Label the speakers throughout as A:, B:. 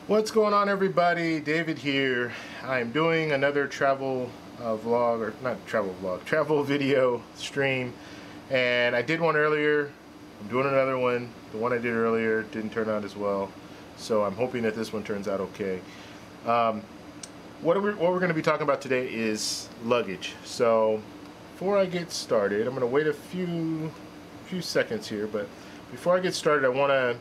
A: What's going on, everybody? David here. I'm doing another travel vlog, or not travel vlog, travel video stream, and I did one earlier. I'm doing another one. The one I did earlier didn't turn out as well, so I'm hoping that this one turns out okay. What we're going to be talking about today is luggage. So before I get started, I'm going to wait a few seconds here, but before I get started, I want to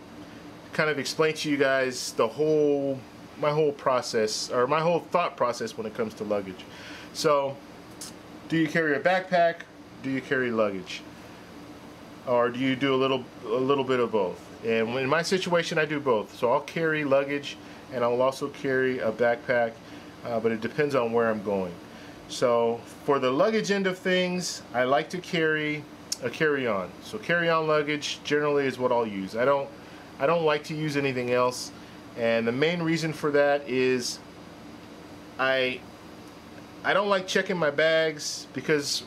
A: kind of explain to you guys my whole process, or my whole thought process when it comes to luggage. So, do you carry a backpack? Do you carry luggage? Or do you do a little bit of both? And in my situation, I do both. So I'll carry luggage and I'll also carry a backpack, but it depends on where I'm going. So for the luggage end of things, I like to carry a carry-on. So carry-on luggage generally is what I'll use. I don't like to use anything else, and the main reason for that is I don't like checking my bags, because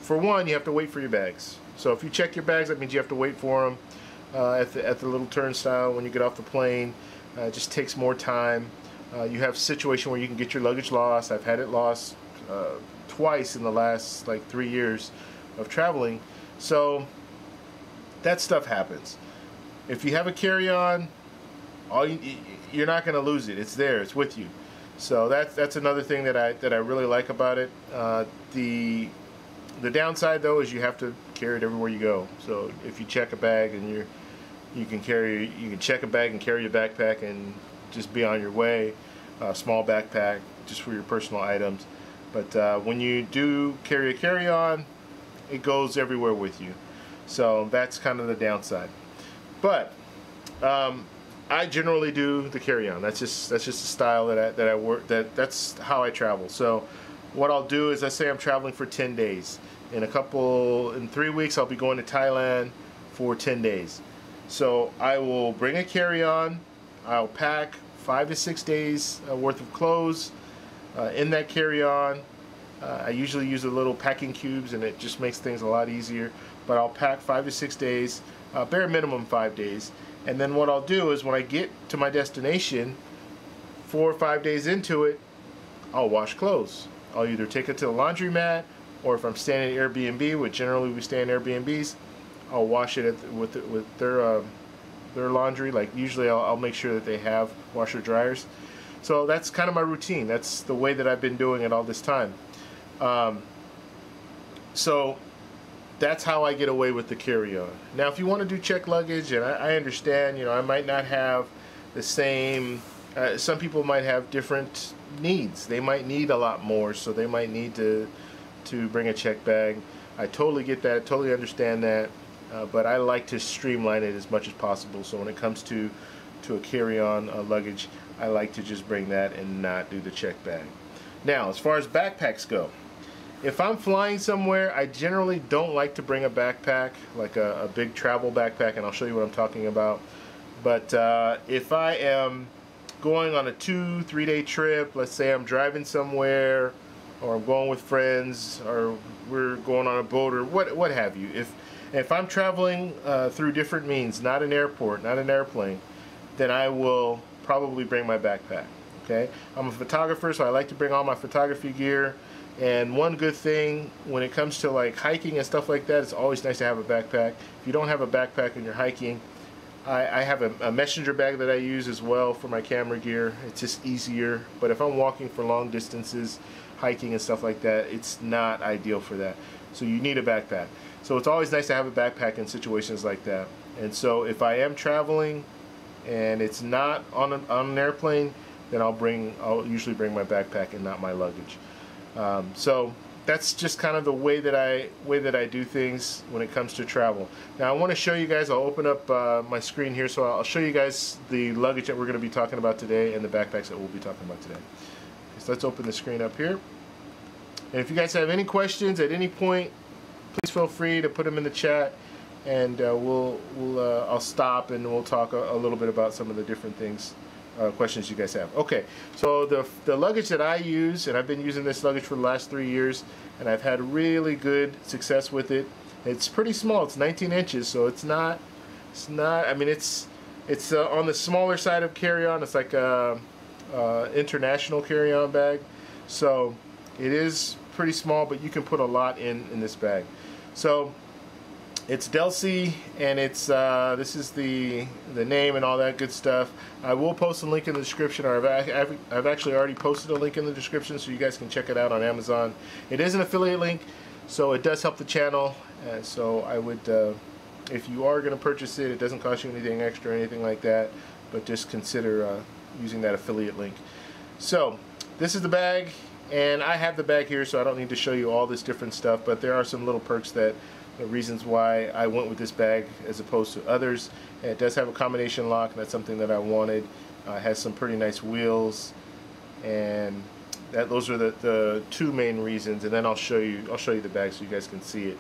A: for one, you have to wait for your bags. So if you check your bags, that means you have to wait for them at the little turnstile when you get off the plane. It just takes more time. You have a situation where you can get your luggage lost. I've had it lost twice in the last like 3 years of traveling. So that stuff happens. If you have a carry-on, you're not going to lose it. It's there. It's with you. So that's another thing that I really like about it. The downside though is you have to carry it everywhere you go. So if you check a bag and you can check a bag and carry your backpack and just be on your way. Small backpack just for your personal items. But when you do carry a carry-on, it goes everywhere with you. So that's kind of the downside. But I generally do the carry-on. That's just a style that I work. That's how I travel. So what I'll do is, let's say I'm traveling for 10 days. In 3 weeks, I'll be going to Thailand for 10 days. So I will bring a carry-on. I'll pack 5 to 6 days worth of clothes in that carry-on. I usually use a little packing cubes, and it just makes things a lot easier. But I'll pack 5 to 6 days. Bare minimum 5 days, and then what I'll do is when I get to my destination, 4 or 5 days into it, I'll wash clothes. I'll either take it to the laundromat, or if I'm staying at Airbnb, which generally we stay in Airbnbs, I'll wash it with their laundry. Like usually I'll make sure that they have washer dryers. So that's kind of my routine. That's the way that I've been doing it all this time. So that's how I get away with the carry-on. Now, if you want to do check luggage, and I understand, I might not have the same, some people might have different needs. They might need a lot more, so they might need to bring a check bag. I totally get that, totally understand that, but I like to streamline it as much as possible. So when it comes to a carry-on luggage, I like to just bring that and not do the check bag. Now, as far as backpacks go, if I'm flying somewhere, I generally don't like to bring a backpack, like a big travel backpack, and I'll show you what I'm talking about. But if I am going on a 2-3 day trip, let's say I'm driving somewhere, or I'm going with friends, or we're going on a boat, or what have you. If I'm traveling through different means, not an airport, not an airplane, then I will probably bring my backpack. Okay, I'm a photographer, so I like to bring all my photography gear. And one good thing when it comes to like hiking and stuff like that, it's always nice to have a backpack. If you don't have a backpack when you're hiking, I have a messenger bag that I use as well for my camera gear. It's just easier. But if I'm walking for long distances, hiking and stuff like that, it's not ideal for that. So you need a backpack. So it's always nice to have a backpack in situations like that. And so if I am traveling and it's not on an airplane, then I'll usually bring my backpack and not my luggage. So that's just kind of the way that I do things when it comes to travel. Now I want to show you guys, I'll open up my screen here, so I'll show you guys the luggage that we're going to be talking about today and the backpacks that we'll be talking about today. So let's open the screen up here. And if you guys have any questions at any point, please feel free to put them in the chat, and I'll stop and we'll talk a little bit about some of the different things. Questions you guys have. Okay, so the luggage that I use, and I've been using this luggage for the last 3 years, and I've had really good success with it. It's pretty small. It's 19 inches, so it's not. I mean, it's It's on the smaller side of carry-on. It's like a international carry-on bag, so it is pretty small, but you can put a lot in this bag. So it's Delsea, and it's this is the name and all that good stuff. I will post a link in the description, or I've actually already posted a link in the description, so you guys can check it out on Amazon. It is an affiliate link, so it does help the channel. So I would, if you are going to purchase it, it doesn't cost you anything extra or anything like that, but just consider using that affiliate link. So this is the bag, and I have the bag here, so I don't need to show you all this different stuff, but there are some little perks that the reasons why I went with this bag as opposed to others. And it does have a combination lock, and that's something that I wanted. It has some pretty nice wheels, and those are the two main reasons. And then I'll show you the bag so you guys can see it.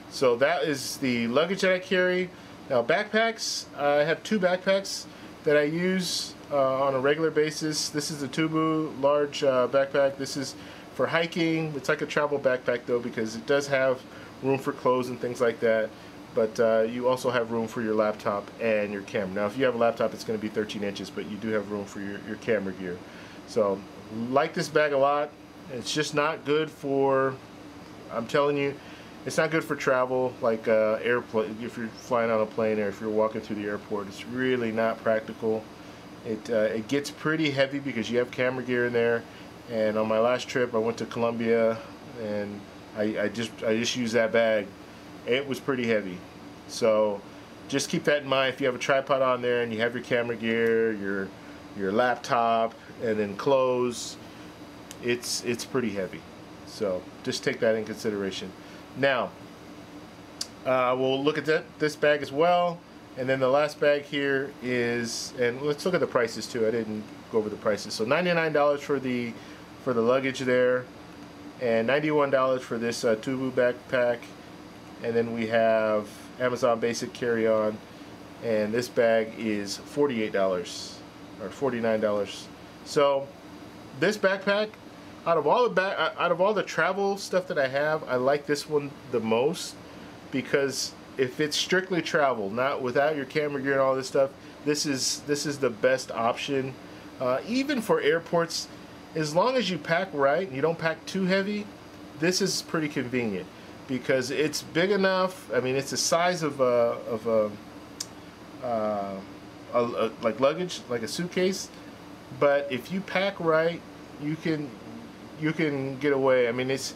A: So that is the luggage that I carry. Now backpacks, I have two backpacks that I use on a regular basis. This is a Tubu large backpack. This is for hiking. It's like a travel backpack though, because it does have room for clothes and things like that, but you also have room for your laptop and your camera. Now if you have a laptop, it's going to be 13 inches, but you do have room for your camera gear. So like this bag a lot. It's just not good for, I'm telling you, it's not good for travel, like airplane. If you're flying on a plane or if you're walking through the airport, it's really not practical. It gets pretty heavy because you have camera gear in there. And on my last trip, I went to Colombia, and I just used that bag. It was pretty heavy. So just keep that in mind. If you have a tripod on there and you have your camera gear, your laptop, and then clothes, it's pretty heavy. So just take that in consideration. Now we'll look at this bag as well, and then the last bag here is, and let's look at the prices too. I didn't go over the prices. So $99 for the luggage there, and $91 for this Tubu backpack, and then we have Amazon Basic carry-on, and this bag is $48 or $49. So this backpack, out of all the travel stuff that I have, I like this one the most, because if it's strictly travel, not without your camera gear and all this stuff, this is the best option. Even for airports, as long as you pack right and you don't pack too heavy, this is pretty convenient because it's big enough. I mean, it's the size of like luggage, like a suitcase. But if you pack right, you can get away. I mean, it's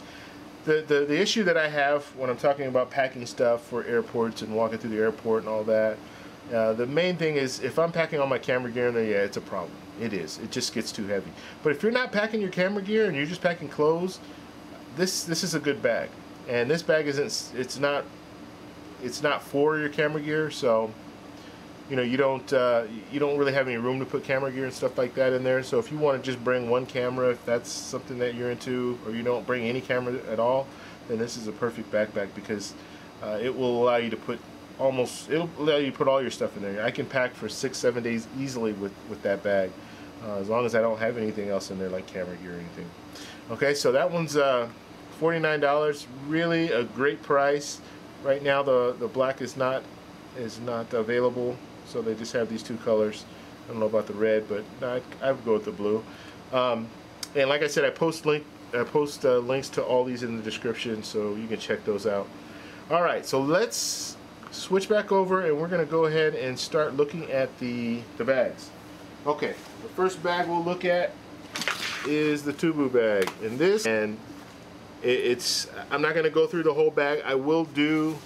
A: the issue that I have when I'm talking about packing stuff for airports and walking through the airport and all that. The main thing is if I'm packing all my camera gear in there, yeah, it's a problem. It is. It just gets too heavy. But if you're not packing your camera gear and you're just packing clothes, this is a good bag. And this bag isn't. It's not for your camera gear, so you know you don't really have any room to put camera gear and stuff like that in there. So if you want to just bring one camera, if that's something that you're into, or you don't bring any camera at all, then this is a perfect backpack because it will allow you to put it'll allow you to put all your stuff in there. I can pack for 6-7 days easily with that bag, as long as I don't have anything else in there like camera gear or anything. Okay, so that one's $49. Really a great price. Right now the black is not available, so they just have these two colors. I don't know about the red, but I would go with the blue. And like I said, I post links to all these in the description, so you can check those out. All right, so let's switch back over, and we're going to go ahead and start looking at the bags. Okay, the first bag we'll look at is the Tubu bag, and I'm not going to go through the whole bag. I will do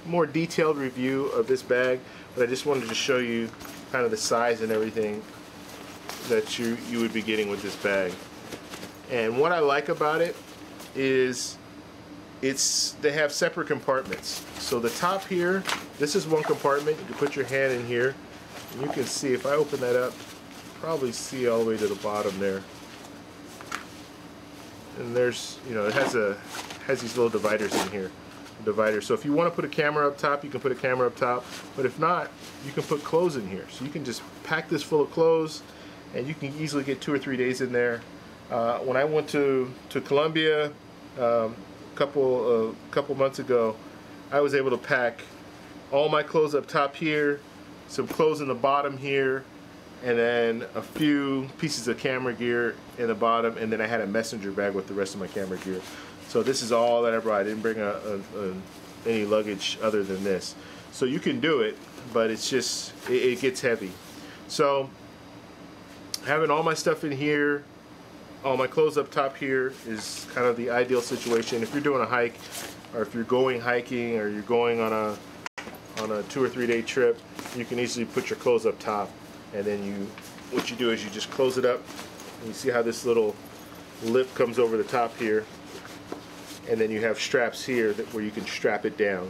A: more detailed review of this bag, but I just wanted to show you kind of the size and everything that you would be getting with this bag. And what I like about it is they have separate compartments. So the top here, this is one compartment. You can put your hand in here, and you can see if I open that up, probably see all the way to the bottom there. And there's, it has these little dividers in here. So if you want to put a camera up top, you can put a camera up top. But if not, you can put clothes in here. So you can just pack this full of clothes, and you can easily get 2 or 3 days in there. When I went to Colombia a couple months ago, I was able to pack all my clothes up top here, some clothes in the bottom here, and then a few pieces of camera gear in the bottom, and then I had a messenger bag with the rest of my camera gear. So this is all that I brought. I didn't bring any luggage other than this. So you can do it, but it's just, it gets heavy. So having all my stuff in here, all my clothes up top here is kind of the ideal situation. If you're doing a hike, or if you're going hiking, or you're going on a 2 or 3 day trip, you can easily put your clothes up top, and then what you do is you just close it up, and you see how this little lip comes over the top here, and then you have straps here where you can strap it down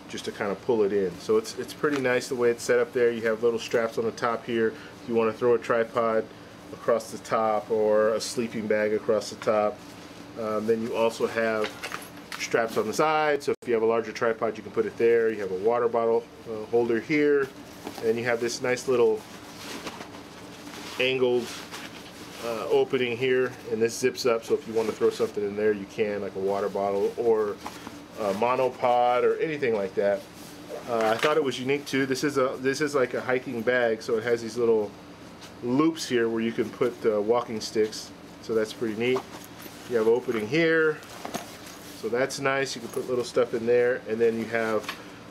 A: just to kind of pull it in. So it's pretty nice the way it's set up there. You have little straps on the top here if you want to throw a tripod across the top or a sleeping bag across the top. Then you also have straps on the side, so if you have a larger tripod you can put it there. You have a water bottle holder here, and you have this nice little angled opening here, and this zips up, so if you want to throw something in there you can, like a water bottle or a monopod or anything like that. I thought it was unique too. This is like a hiking bag, so it has these little loops here where you can put walking sticks, so that's pretty neat. You have an opening here, so that's nice. You can put little stuff in there, and then you have,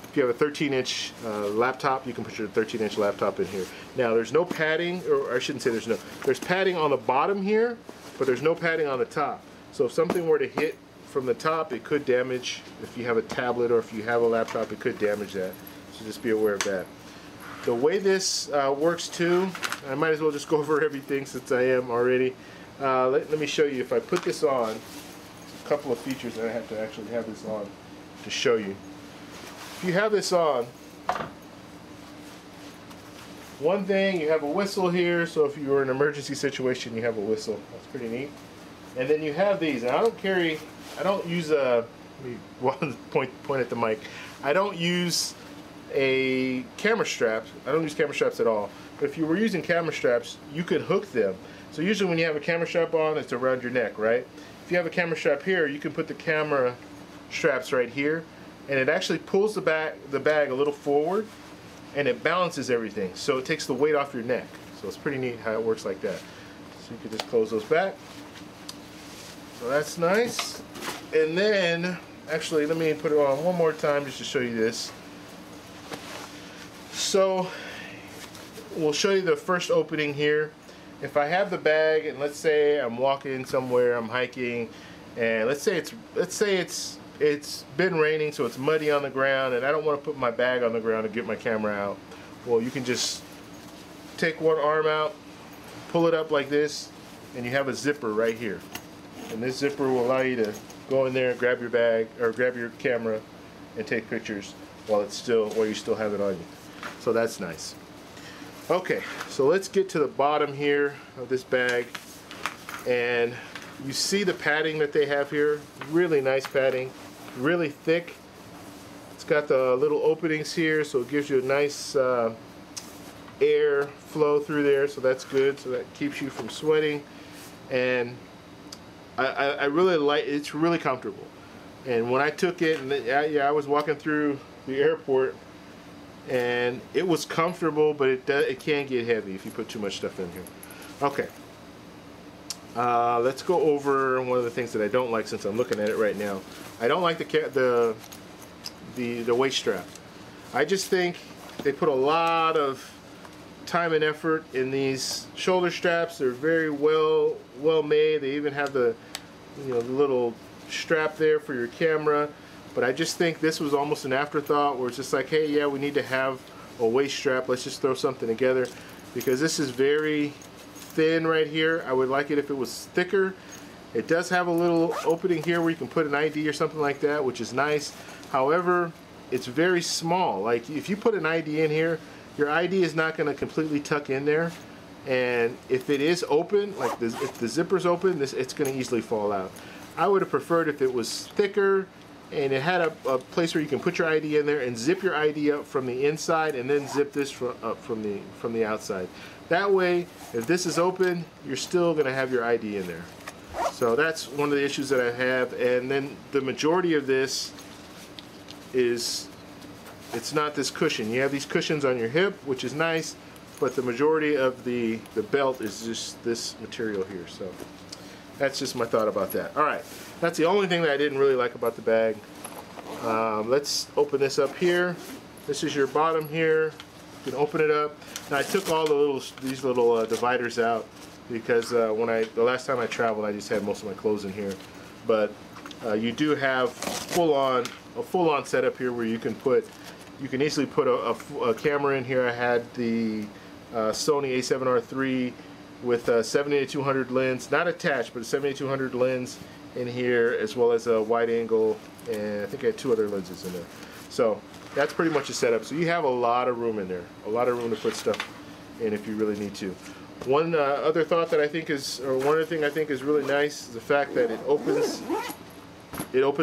A: if you have a 13-inch laptop, you can put your 13-inch laptop in here. Now there's no padding, or I shouldn't say there's padding on the bottom here, but there's no padding on the top. So if something were to hit from the top, it could damage. If you have a tablet or if you have a laptop, it could damage that. So just be aware of that. The way this works too, I might as well just go over everything since I am already. Let me show you. If I put this on, a couple of features that I have to actually have this on to show you. If you have this on, one thing, you have a whistle here, so if you're in an emergency situation, you have a whistle. That's pretty neat. And then you have these, and I don't use a, let me point at the mic. I don't use a camera strap. I don't use camera straps at all. But if you were using camera straps, you could hook them. So usually when you have a camera strap on, it's around your neck, right? If you have a camera strap here, you can put the camera straps right here, and it actually pulls the bag a little forward, and it balances everything. So it takes the weight off your neck. So it's pretty neat how it works like that. So you can just close those back. So that's nice. And then, actually, let me put it on one more time just to show you this. So we'll show you the first opening here. If I have the bag, and let's say I'm walking somewhere, I'm hiking, and let's say it's been raining, so it's muddy on the ground, and I don't want to put my bag on the ground and get my camera out. Well, you can just take one arm out, pull it up like this, and you have a zipper right here. And this zipper will allow you to go in there and grab your bag or grab your camera and take pictures while you still have it on you. So that's nice. Okay, so let's get to the bottom here of this bag, and you see the padding that they have here. Really nice padding, really thick. It's got the little openings here, so it gives you a nice air flow through there, so that's good. So that keeps you from sweating, and I really like it. It's really comfortable. And when I took it, and I was walking through the airport, and it was comfortable, but it can get heavy if you put too much stuff in here. Okay, let's go over one of the things that I don't like, since I'm looking at it right now. I don't like the waist strap. I just think they put a lot of time and effort in these shoulder straps. They're very well made. They even have the the little strap there for your camera. But I just think this was almost an afterthought, where it's just like, hey, yeah, we need to have a waist strap. Let's just throw something together, because this is very thin right here. I would like it if it was thicker. It does have a little opening here where you can put an ID or something like that, which is nice. However, it's very small. Like if you put an ID in here, your ID is not going to completely tuck in there. And if it is open, like if the zipper's open, it's going to easily fall out. I would have preferred if it was thicker, and it had a place where you can put your ID in there and zip your ID up from the inside, and then zip this up from the outside. That way, if this is open, you're still going to have your ID in there. So that's one of the issues that I have. And then the majority of this is it's not this cushion. You have these cushions on your hip, which is nice, but the majority of the belt is just this material here. So that's just my thought about that. All right, that's the only thing that I didn't really like about the bag. Let's open this up here. This is your bottom here. You can open it up. Now I took all these little dividers out because the last time I traveled, I just had most of my clothes in here. But you do have a full-on setup here where you can easily put a camera in here. I had the Sony a7R III with a 70-200 lens, not attached, but a 70-200 lens in here, as well as a wide angle, and I think I had 2 other lenses in there. So that's pretty much a setup. So you have a lot of room in there, a lot of room to put stuff in if you really need to. One other thought that I think is, or one other thing I think is really nice is the fact that it opens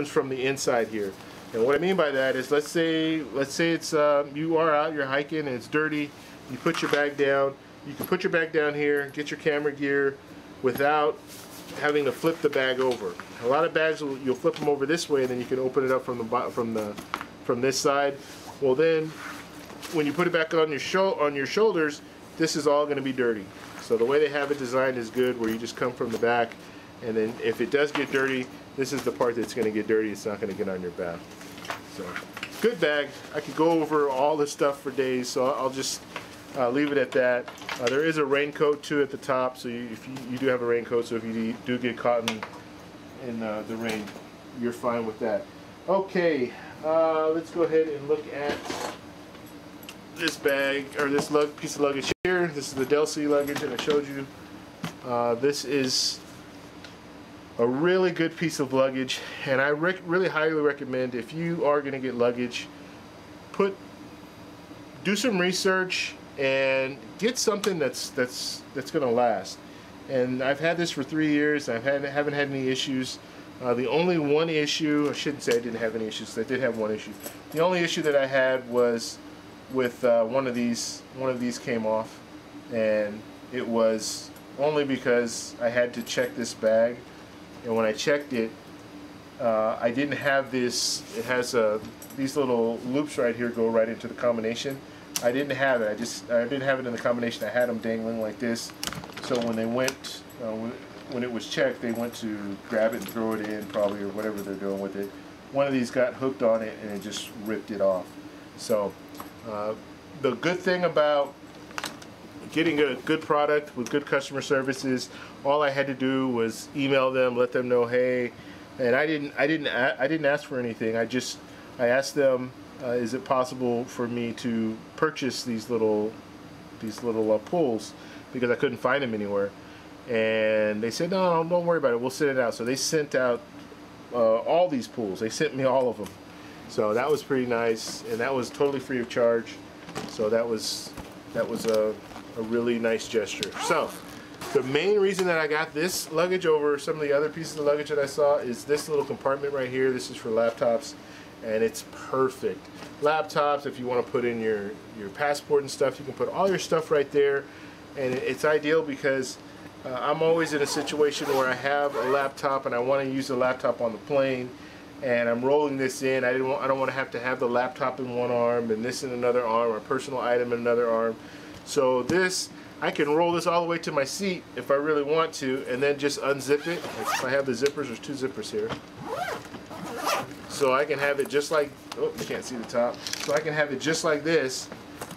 A: from the inside here. And what I mean by that is, let's say it's you are out, you're hiking, and it's dirty. You put your bag down. You can put your bag down here, get your camera gear, without having to flip the bag over. A lot of bags you'll flip them over this way, and then you can open it up from this side. Well, then when you put it back on your shoulders, this is all going to be dirty. So the way they have it designed is good, where you just come from the back, and then if it does get dirty, this is the part that's going to get dirty. It's not going to get on your back. So good bag. I could go over all this stuff for days, so I'll just leave it at that. There is a raincoat too at the top, so if you do have a raincoat, so if you do get caught in the rain, you're fine with that. Okay, let's go ahead and look at this bag, or this piece of luggage here. This is the Delsea Luggage that I showed you. This is a really good piece of luggage, and I really highly recommend, if you are going to get luggage, do some research and get something that's going to last. And I've had this for 3 years. I haven't had any issues. The only one issue, I shouldn't say I didn't have any issues, I did have one issue. The only issue that I had was with one of these came off, and it was only because I had to check this bag, and when I checked it, I didn't have this. It has these little loops right here go right into the combination. I didn't have it. I didn't have it in the combination. I had them dangling like this. So when they went, when it was checked, they went to grab it and throw it in, probably, or whatever they're doing with it. One of these got hooked on it, and it just ripped it off. So the good thing about getting a good product with good customer service is all I had to do was email them, let them know, hey, and I didn't ask for anything. I asked them, is it possible for me to purchase these little pulls, because I couldn't find them anywhere. And they said, no, don't worry about it, we'll send it out. So they sent out all these pulls. They sent me all of them. So that was pretty nice, and that was totally free of charge. So that was a really nice gesture. So the main reason that I got this luggage over some of the other pieces of luggage that I saw is this little compartment right here. This is for laptops, and it's perfect. Laptops, if you want to put in your passport and stuff, you can put all your stuff right there, and it's ideal because I'm always in a situation where I have a laptop and I want to use the laptop on the plane, and I'm rolling this in. I don't want to have the laptop in one arm and this in another arm, or a personal item in another arm. So this, I can roll this all the way to my seat if I really want to, and then just unzip it. If I have the zippers, there's 2 zippers here. So I can have it just like, oh, you can't see the top. So I can have it just like this,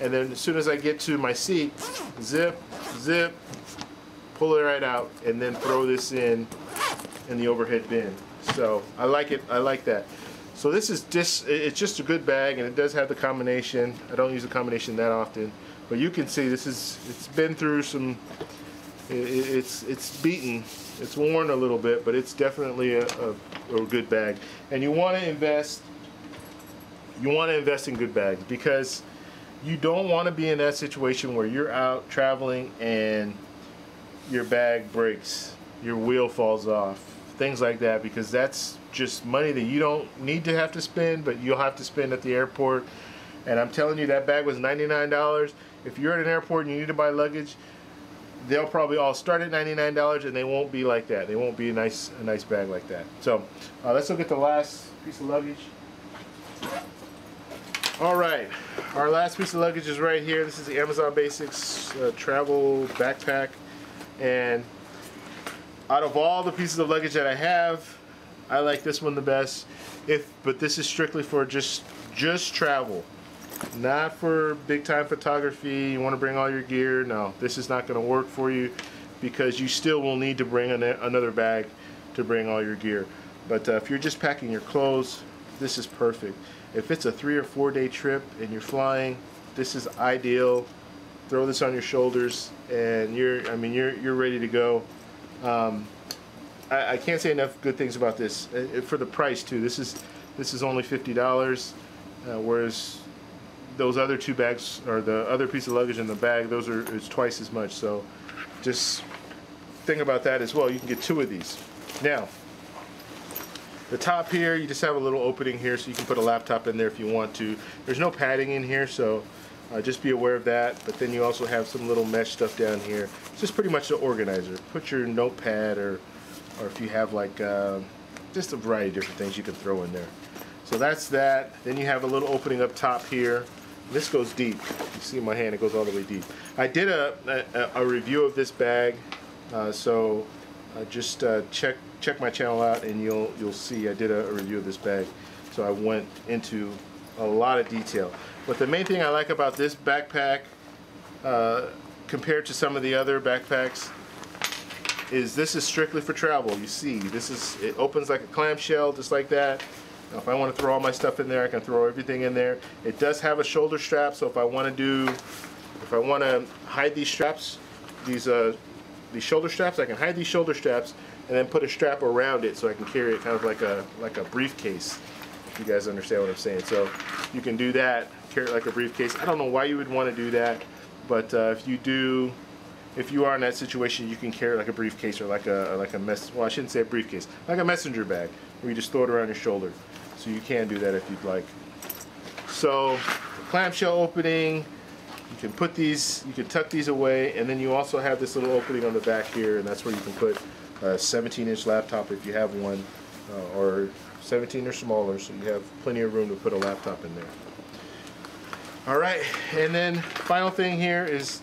A: and then as soon as I get to my seat, zip, zip, pull it right out, and then throw this in the overhead bin. So I like it. I like that. So this is it's just a good bag, and it does have the combination. I don't use the combination that often, but you can see it's been through some. It's beaten. It's worn a little bit, but it's definitely a good bag. And you want to invest. You want to invest in good bags, because you don't want to be in that situation where you're out traveling and your bag breaks, your wheel falls off, things like that, because that's just money that you don't need to have to spend, but you'll have to spend at the airport. And I'm telling you, that bag was $99. If you're at an airport and you need to buy luggage, they'll probably all start at $99, and they won't be like that. They won't be a nice bag like that. So let's look at the last piece of luggage. Alright, our last piece of luggage is right here. This is the Amazon Basics travel backpack, and out of all the pieces of luggage that I have, I like this one the best. But this is strictly for just travel, not for big time photography. You want to bring all your gear? No, this is not going to work for you because you still will need to bring another bag to bring all your gear. But if you're just packing your clothes, this is perfect. If it's a 3 or 4 day trip and you're flying, this is ideal. Throw this on your shoulders and you're ready to go. I can't say enough good things about this. For the price too. This is only $50, whereas those other two bags, or the other piece of luggage in the bag, it's twice as much. So just think about that as well. You can get 2 of these. Now, the top here, you just have a little opening here so you can put a laptop in there if you want to. There's no padding in here, so just be aware of that. But then you also have some little mesh stuff down here. It's just pretty much an organizer. Put your notepad or if you have like just a variety of different things you can throw in there. So that's that. Then you have a little opening up top here. This goes deep. You see my hand, it goes all the way deep. I did a review of this bag, so just check my channel out and you'll see I did a review of this bag. So I went into a lot of detail. But the main thing I like about this backpack compared to some of the other backpacks is this is strictly for travel. You see, it opens like a clamshell, just like that. Now, if I want to throw all my stuff in there, I can throw everything in there. It does have a shoulder strap, so if I want to hide these straps, these shoulder straps, I can hide these shoulder straps and then put a strap around it so I can carry it kind of like a briefcase. If you guys understand what I'm saying. So you can do that, carry it like a briefcase. I don't know why you would want to do that, but if you are in that situation, you can carry it like a briefcase or like a well, I shouldn't say a briefcase, like a messenger bag, where you just throw it around your shoulder. So you can do that if you'd like. So the clamshell opening, you can tuck these away, and then you also have this little opening on the back here, and that's where you can put a 17-inch laptop if you have one, or 17 or smaller, so you have plenty of room to put a laptop in there. Alright, and then final thing here is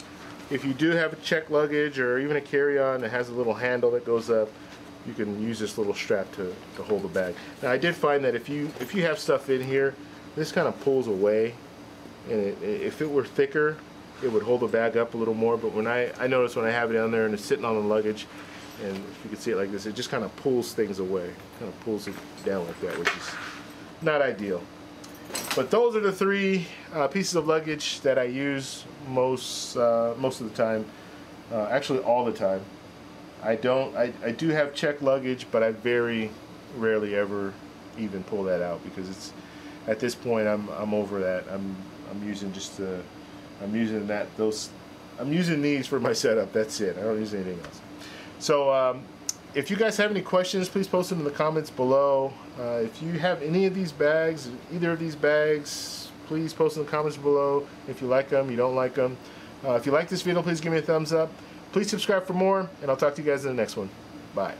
A: if you do have a checked luggage or even a carry-on that has a little handle that goes up, you can use this little strap to hold the bag. Now I did find that if you have stuff in here, this kind of pulls away, and if it were thicker, it would hold the bag up a little more. But when I notice when I have it down there and it's sitting on the luggage, and if you can see it like this, it just kind of pulls things away, kind of pulls it down like that, which is not ideal. But those are the 3 pieces of luggage that I use most of the time, actually all the time. I do have checked luggage, but I very rarely ever even pull that out because it's at this point I'm over that. I'm using these for my setup. That's it. I don't use anything else. So if you guys have any questions, please post them in the comments below. If you have any of these bags, either of these bags, please post in the comments below. If you like them, you don't like them. If you like this video, please give me a thumbs up. Please subscribe for more, and I'll talk to you guys in the next one. Bye.